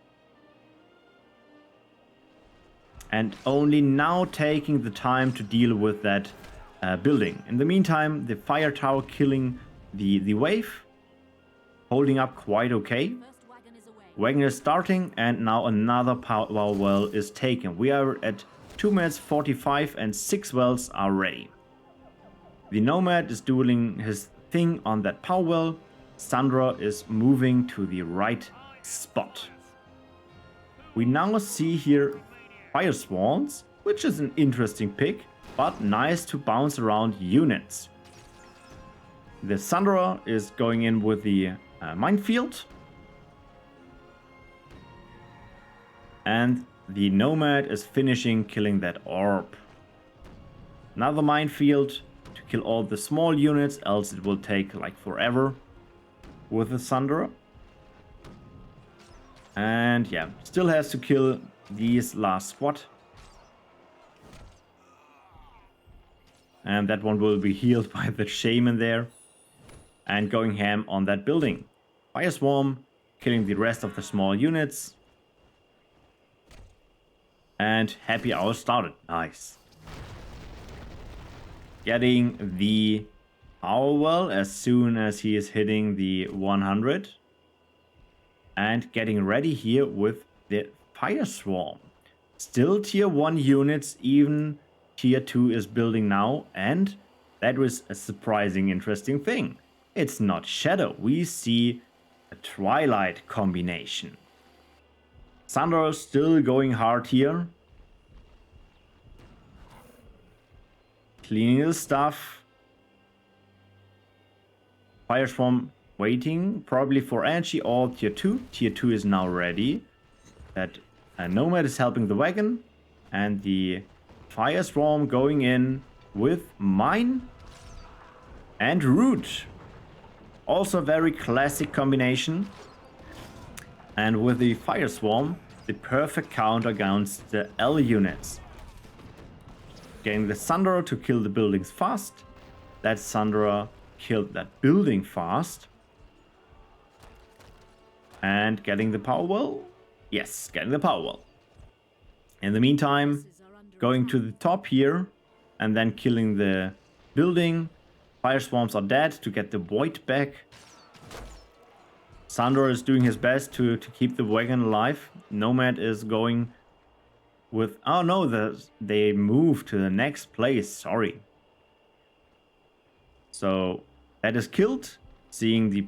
Speaker 1: And only now taking the time to deal with that building. In the meantime, the fire tower killing the wave. Holding up quite okay. Wagon is starting, and now another power well is taken. We are at 2 minutes 45 and 6 wells are ready. The Nomad is doing his thing on that power well. Sandra is moving to the right spot. We now see here Fire Swans, which is an interesting pick, but nice to bounce around units. The Thunderer is going in with the minefield. And the Nomad is finishing killing that orb. Another minefield to kill all the small units, else it will take like forever with the Thunderer. And yeah, still has to kill these last squad. And that one will be healed by the Shaman there. And going ham on that building. Fire Swarm, killing the rest of the small units. And happy hour started. Nice. Getting the power well as soon as he is hitting the 100. And getting ready here with the Fire Swarm. Still tier 1 units, even tier 2 is building now. And that was a surprising, interesting thing. It's not Shadow. We see a Twilight combination. Sandro still going hard here. Cleaning his stuff. Fireswarm waiting probably for energy or tier 2. Tier 2 is now ready. That Nomad is helping the wagon. And the Fireswarm going in with mine and root. Also a very classic combination. And with the Fireswarm, the perfect counter against the L units. Getting the Thunderer to kill the buildings fast. That Thunderer killed that building fast. And getting the power well? Yes, getting the power well. In the meantime, going to the top here and then killing the building. Fireswarms are dead to get the void back. Sandor is doing his best to keep the wagon alive. Nomad is going with... Oh no, they moved to the next place, sorry. So that is killed. Seeing the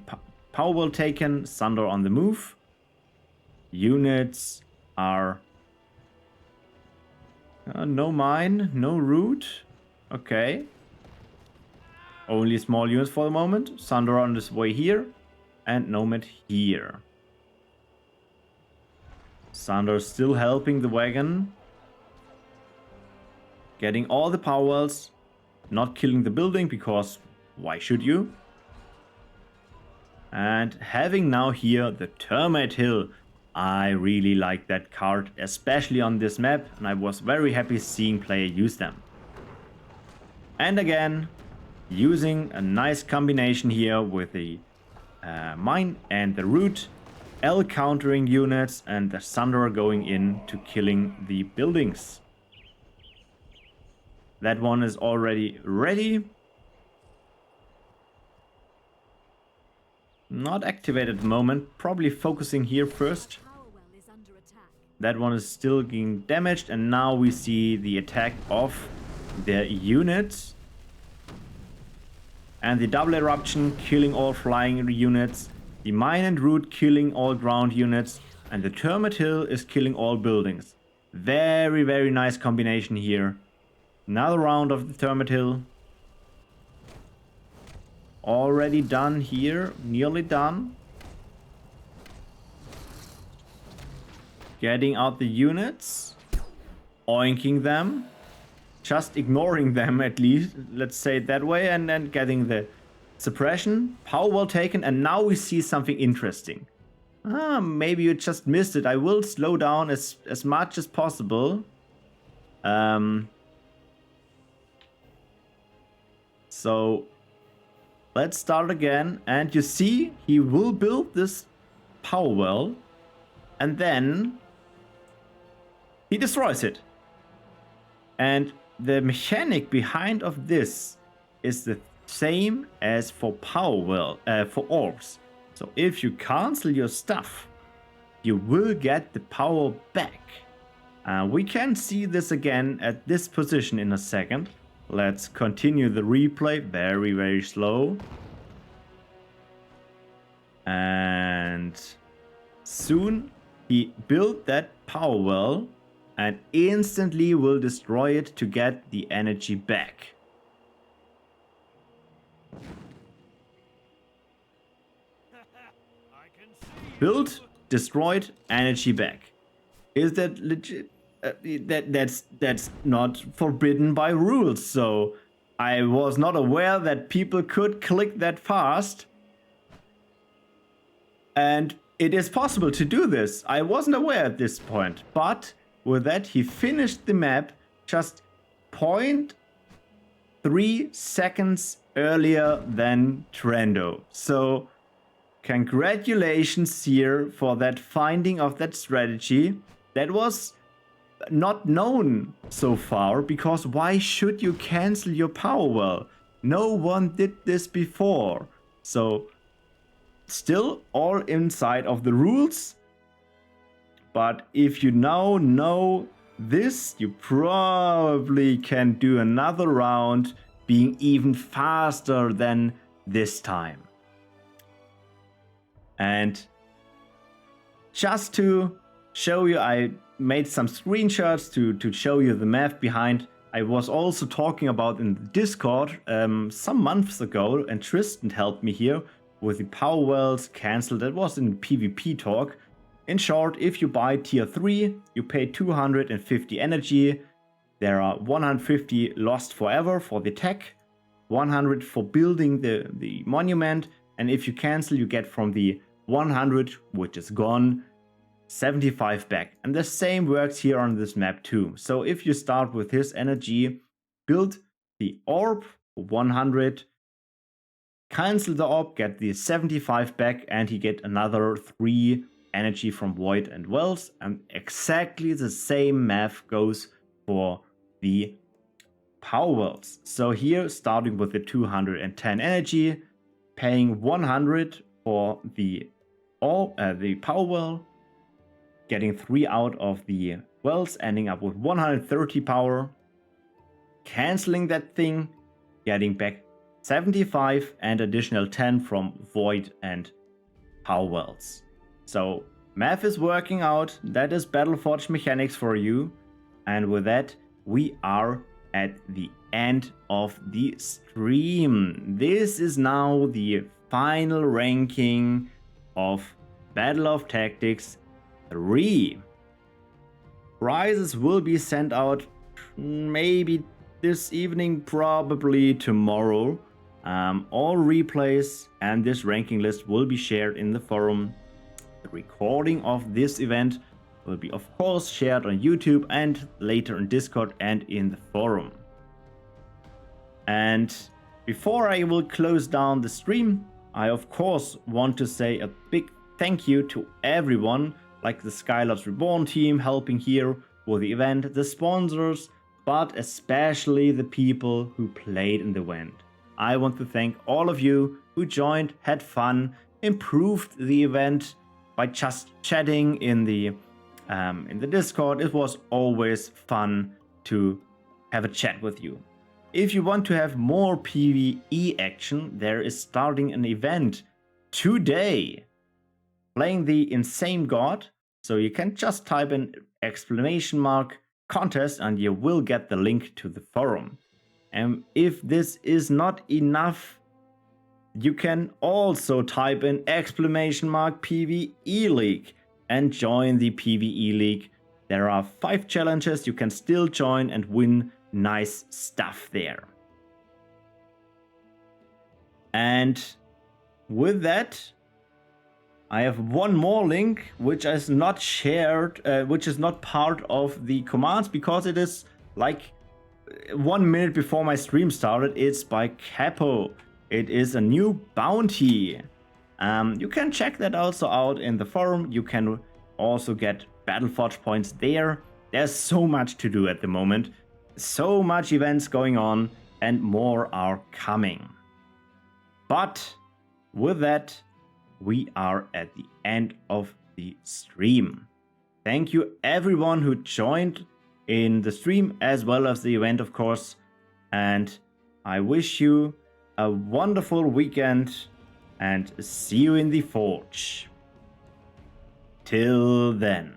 Speaker 1: power well taken, Sandor on the move. Units are... no mine, no root. Okay. Only small units for the moment. Sandor on his way here. And Nomad here. Sandor still helping the wagon. Getting all the power wells. Not killing the building because why should you? And having now here the Termite Hill. I really like that card, especially on this map. And I was very happy seeing player use them. And again, using a nice combination here with the mine and the root, L countering units and the Thunderer going in to killing the buildings. That one is already ready. Not activated at the moment, probably focusing here first. That one is still getting damaged and now we see the attack of the units. And the double eruption killing all flying units. The mine and root killing all ground units. And the Termite Hill is killing all buildings. Very, very nice combination here. Another round of the Termite Hill. Already done here. Nearly done. Getting out the units. Oinking them. Just ignoring them at least, let's say it that way, and then getting the suppression. Power well taken, and now we see something interesting. Maybe you just missed it. I will slow down as much as possible. So let's start again, and you see he will build this power well, and then he destroys it. And the mechanic behind of this is the same as for power well, for orbs. So if you cancel your stuff, you will get the power back. We can see this again at this position in a second. Let's continue the replay, very, very slow. And soon he built that power well. And instantly will destroy it to get the energy back. Built, destroyed, energy back. Is that legit? That's not forbidden by rules. So I was not aware that people could click that fast. And it is possible to do this. I wasn't aware at this point, but with that, he finished the map just 0.3 seconds earlier than Trando. So, congratulations here for that finding of that strategy. That was not known so far, because why should you cancel your power well? No one did this before. So, still all inside of the rules. But if you now know this, you probably can do another round being even faster than this time. And just to show you, I made some screenshots to show you the math behind. I was also talking about in the Discord some months ago, and Tristan helped me here with the power wells cancelled. That was in PvP talk. In short, if you buy tier 3, you pay 250 energy. There are 150 lost forever for the tech, 100 for building the monument, and if you cancel, you get from the 100, which is gone, 75 back. And the same works here on this map too. So if you start with his energy, build the orb for 100, cancel the orb, get the 75 back, and he get another 3 energy from void and wells. And exactly the same math goes for the power wells. So here, starting with the 210 energy, paying 100 for the power well, getting 3 out of the wells, ending up with 130 power, canceling that thing, getting back 75 and additional 10 from void and power wells. So math is working out. That is Battleforge mechanics for you. And with that, we are at the end of the stream. This is now the final ranking of Battle of Tactics 3. Prizes will be sent out maybe this evening, probably tomorrow. All replays and this ranking list will be shared in the forum. The recording of this event will be, of course, shared on YouTube and later in Discord and in the forum. And before I will close down the stream, I of course want to say a big thank you to everyone, like the Skylords Reborn team helping here with the event, the sponsors, but especially the people who played in the event. I want to thank all of you who joined, had fun, improved the event by just chatting in the Discord. It was always fun to have a chat with you. If you want to have more PvE action, there is starting an event today, playing the Insane God. So you can just type in !contest and you will get the link to the forum. And if this is not enough, you can also type in !PvE League and join the PvE League. There are 5 challenges you can still join and win nice stuff there. And with that, I have one more link which is not shared, which is not part of the commands because it is like 1 minute before my stream started. It's by Capo. It is a new bounty. You can check that also out in the forum. You can also get Battleforge points there. There's so much to do at the moment. So much events going on and more are coming. But with that, we are at the end of the stream. Thank you everyone who joined in the stream as well as the event, of course. And I wish you a wonderful weekend and see you in the Forge. Till then.